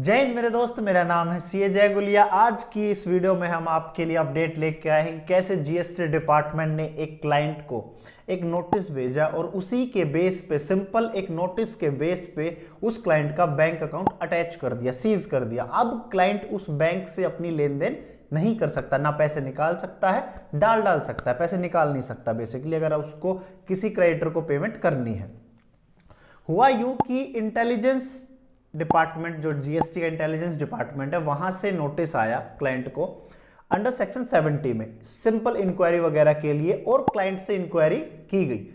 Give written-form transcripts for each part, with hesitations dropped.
जय हिंद मेरे दोस्त, मेरा नाम है सीए जय गुलिया। आज की इस वीडियो में हम आपके लिए अपडेट लेके आए हैं कि कैसे जीएसटी डिपार्टमेंट ने एक क्लाइंट को एक नोटिस भेजा और उसी के बेस पे, सिंपल एक नोटिस के बेस पे उस क्लाइंट का बैंक अकाउंट अटैच कर दिया, सीज कर दिया। अब क्लाइंट उस बैंक से अपनी लेन देन नहीं कर सकता, ना पैसे निकाल सकता है, डाल सकता है, पैसे निकाल नहीं सकता बेसिकली, अगर उसको किसी क्रेडिटर को पेमेंट करनी है। हुआ यूं कि इंटेलिजेंस डिपार्टमेंट, जो जीएसटी का इंटेलिजेंस डिपार्टमेंट है, वहां से नोटिस आया क्लाइंट को अंडर सेक्शन 70 में सिंपल इंक्वायरी वगैरह के लिए, और क्लाइंट से इंक्वायरी की गई।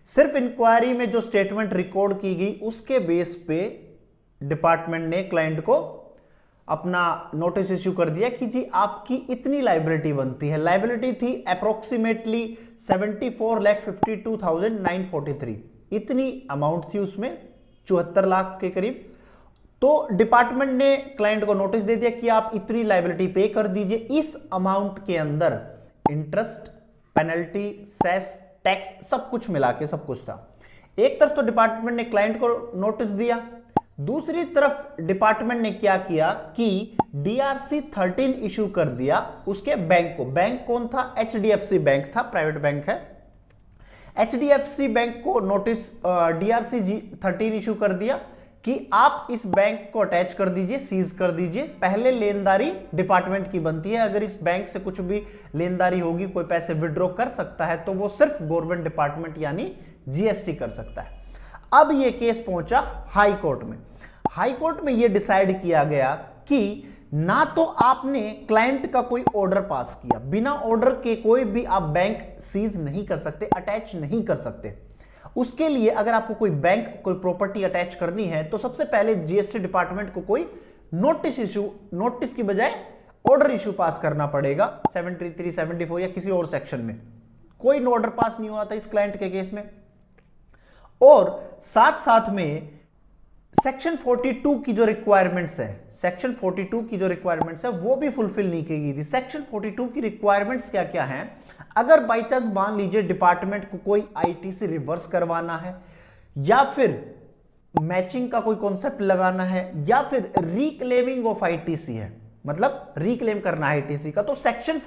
सिर्फ इंक्वायरी में जो स्टेटमेंट रिकॉर्ड की गई उसके बेस पे डिपार्टमेंट ने क्लाइंट को अपना नोटिस इश्यू कर दिया कि जी आपकी इतनी लाइबिलिटी बनती है। लाइबिलिटी थी अप्रोक्सीमेटली 74,52,943, इतनी अमाउंट थी उसमें, 74 लाख के करीब। तो डिपार्टमेंट ने क्लाइंट को नोटिस दे दिया कि आप इतनी लायबिलिटी पे कर दीजिए। इस अमाउंट के अंदर इंटरेस्ट, पेनल्टी, सेस, टैक्स सब कुछ मिला के सब कुछ था। एक तरफ तो डिपार्टमेंट ने क्लाइंट को नोटिस दिया, दूसरी तरफ डिपार्टमेंट ने क्या किया कि डीआरसी 13 इशू कर दिया उसके बैंक को। बैंक कौन था? एचडीएफसी बैंक था, प्राइवेट बैंक है। एचडीएफसी बैंक को नोटिस डीआरसी 13 इशू कर दिया कि आप इस बैंक को अटैच कर दीजिए, सीज कर दीजिए। पहले लेनदारी डिपार्टमेंट की बनती है, अगर इस बैंक से कुछ भी लेनदारी होगी, कोई पैसे विड्रॉ कर सकता है तो वो सिर्फ गवर्नमेंट डिपार्टमेंट यानी जीएसटी कर सकता है। अब ये केस पहुंचा हाई कोर्ट में। हाई कोर्ट में ये डिसाइड किया गया कि ना तो आपने क्लाइंट का कोई ऑर्डर पास किया, बिना ऑर्डर के कोई भी आप बैंक सीज नहीं कर सकते, अटैच नहीं कर सकते। उसके लिए अगर आपको कोई बैंक, कोई प्रॉपर्टी अटैच करनी है तो सबसे पहले जीएसटी डिपार्टमेंट को कोई नोटिस की बजाय ऑर्डर इशू पास करना पड़ेगा 73, 74 या किसी और सेक्शन में। कोई ऑर्डर पास नहीं हुआ था इस क्लाइंट के केस में, और साथ साथ में सेक्शन 42 की जो रिक्वायरमेंट्स है, सेक्शन 42 की जो रिक्वायरमेंट्स है वो भी फुलफिल नहीं की गई थी। सेक्शन 42 की रिक्वायरमेंट्स क्या क्या हैं? अगर बाई चांस मान लीजिए डिपार्टमेंट को कोई आईटीसी रिवर्स करवाना है, या फिर मैचिंग का कोई कॉन्सेप्ट लगाना है, या फिर रिक्लेमिंग ऑफ आईटीसी है, मतलब रिक्लेम करना है आईटीसी का, तो सेक्शन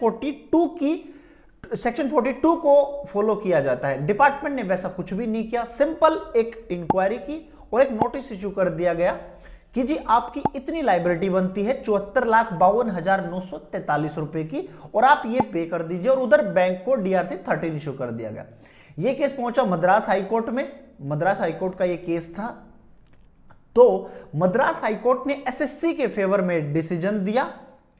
42 को फॉलो किया जाता है। डिपार्टमेंट ने वैसा कुछ भी नहीं किया, सिंपल एक इंक्वायरी की और एक नोटिस इशू कर दिया गया कि जी आपकी इतनी लायबिलिटी बनती है 74,52,943 रुपए की, और आप ये पे कर दीजिए, और उधर बैंक को डीआरसी 13 इशू कर दिया गया। ये केस पहुंचा मद्रास हाईकोर्ट में। मद्रास हाईकोर्ट का ये केस था, तो मद्रास हाईकोर्ट ने एसएससी के फेवर में डिसीजन दिया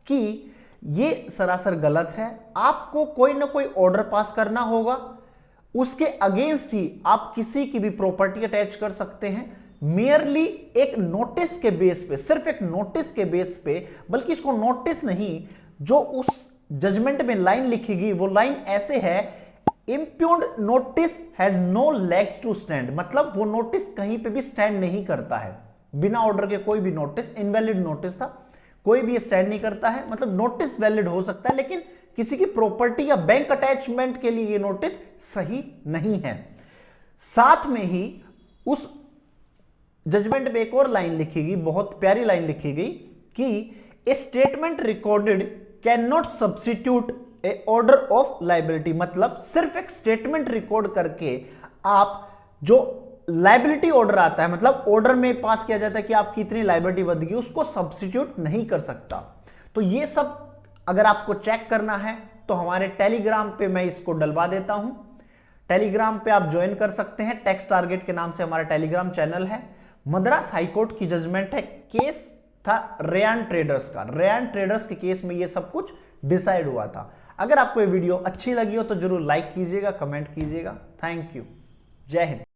कि ये सरासर गलत है, आपको कोई ना कोई ऑर्डर पास करना होगा, उसके अगेंस्ट ही आप किसी की भी प्रॉपर्टी अटैच कर सकते हैं। मेयरली एक नोटिस के बेस पे, सिर्फ एक नोटिस के बेस पे, बल्कि इसको नोटिस नहीं, जो उस जजमेंट में लाइन लिखी गई वो लाइन ऐसे है, impugned notice has no legs to stand, मतलब वो नोटिस कहीं पे भी स्टैंड नहीं करता है। बिना ऑर्डर के कोई भी नोटिस, इनवैलिड नोटिस था, कोई भी स्टैंड नहीं करता है। मतलब नोटिस वैलिड हो सकता है, लेकिन किसी की प्रॉपर्टी या बैंक अटैचमेंट के लिए ये नोटिस सही नहीं है। साथ में ही उस जजमेंट में एक और लाइन लिखी गई, बहुत प्यारी लाइन लिखी गई कि ए statement recorded can not substitute A order of liability, मतलब सिर्फ एक स्टेटमेंट रिकॉर्ड करके आप जो लायबिलिटी ऑर्डर आता है, मतलब ऑर्डर में पास किया जाता है कि आपकी इतनी लायबिलिटी बदगी, उसको सब्स्टिट्यूट नहीं कर सकता। तो ये सब अगर आपको चेक करना है तो हमारे टेलीग्राम पे मैं इसको डलवा देता हूं। टेलीग्राम पे आप ज्वाइन कर सकते हैं, टैक्स टारगेट के नाम से हमारा टेलीग्राम चैनल है। मद्रास हाईकोर्ट की जजमेंट है, केस था रेयान ट्रेडर्स का। रेयान ट्रेडर्स के केस में ये सब कुछ डिसाइड हुआ था। अगर आपको ये वीडियो अच्छी लगी हो तो जरूर लाइक कीजिएगा, कमेंट कीजिएगा। Thank you. जय हिंद।